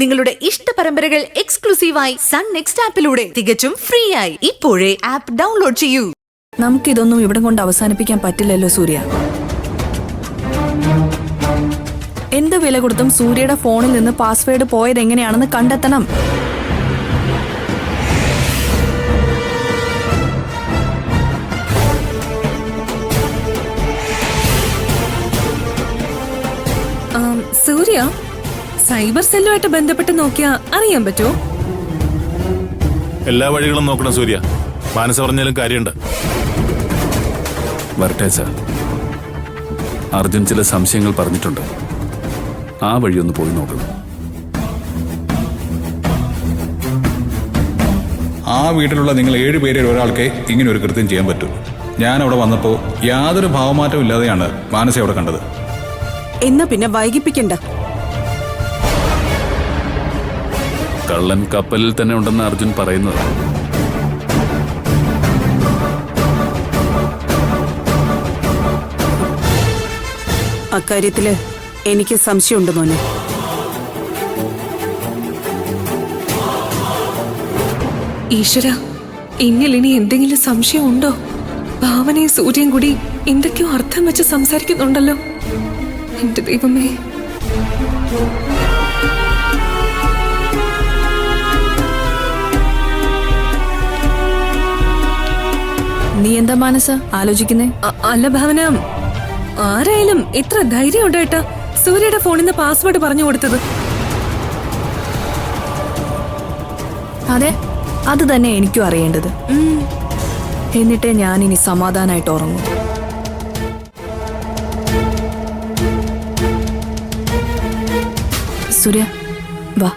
നിങ്ങളുടെ ഇഷ്ട പരമ്പരകൾ എക്സ്ക്ലൂസീവായി സൺ നെക്സ്റ്റ് ആപ്പിലൂടെ തികച്ചും ഫ്രീ ആയി ഇപ്പോഴേ ആപ്പ് ഡൗൺലോഡ് ചെയ്യൂ. നമുക്കിതൊന്നും ഇവിടം കൊണ്ട് അവസാനിപ്പിക്കാൻ പറ്റില്ലല്ലോ സൂര്യ. എന്ത് വില കൊടുത്തും സൂര്യയുടെ ഫോണിൽ നിന്ന് പാസ്വേഡ് പോയത് എങ്ങനെയാണെന്ന് കണ്ടെത്തണം. സൂര്യ, സൈബർ സെല്ലുമായിട്ട് ബന്ധപ്പെട്ട് നോക്കിയാ അറിയാൻ പറ്റുമോ? എല്ലാ വഴികളും നോക്കണം സൂര്യ. മാനസ പറഞ്ഞാലും കാര്യമുണ്ട്. വരട്ടെ സാർ. അർജുൻ ചില സംശയങ്ങൾ പറഞ്ഞിട്ടുണ്ട്. ആ വഴിയൊന്ന് പോയി നോക്കണം. ആ വീട്ടിലുള്ള നിങ്ങൾ 7 പേരിൽ ഒരാൾക്ക് ഇങ്ങനെ ഒരു കൃത്യം ചെയ്യാൻ പറ്റും. ഞാൻ അവിടെ വന്നപ്പോൾ യാതൊരു ഭാവമാറ്റവും ഇല്ലാതെയാണ് മാനസ അവിടെ കണ്ടത്. എന്നാ പിന്നെ വൈകിപ്പിക്കണ്ട. കള്ളൻ കപ്പലിൽ തന്നെ ഉണ്ടെന്ന് അർജുൻ പറയുന്നത്. അക്കാര്യത്തില് എനിക്ക് സംശയമുണ്ട് മോനെ. ഈശ്വര, എന്നിൽ ഇനി എന്തെങ്കിലും സംശയം ഉണ്ടോ? ഭാവനയും സൂര്യയും കൂടി എന്തൊക്കെയോ അർത്ഥം വെച്ച് സംസാരിക്കുന്നുണ്ടല്ലോ. എന്റെ ദൈവമേ. നീ എന്താ മനസ്സ് ആലോചിക്കുന്നേ? അല്ല ഭാവന, ആരായാലും എത്ര ധൈര്യം ഉണ്ടായിട്ടാ സൂര്യയുടെ ഫോണിൽ നിന്ന് പാസ്വേഡ് പറഞ്ഞു കൊടുത്തത്? അതെ, അത് തന്നെ എനിക്കും അറിയേണ്ടത്. എന്നിട്ടേ ഞാൻ ഇനി സമാധാനായിട്ട് ഉറങ്ങും. സൂര്യ, വാ.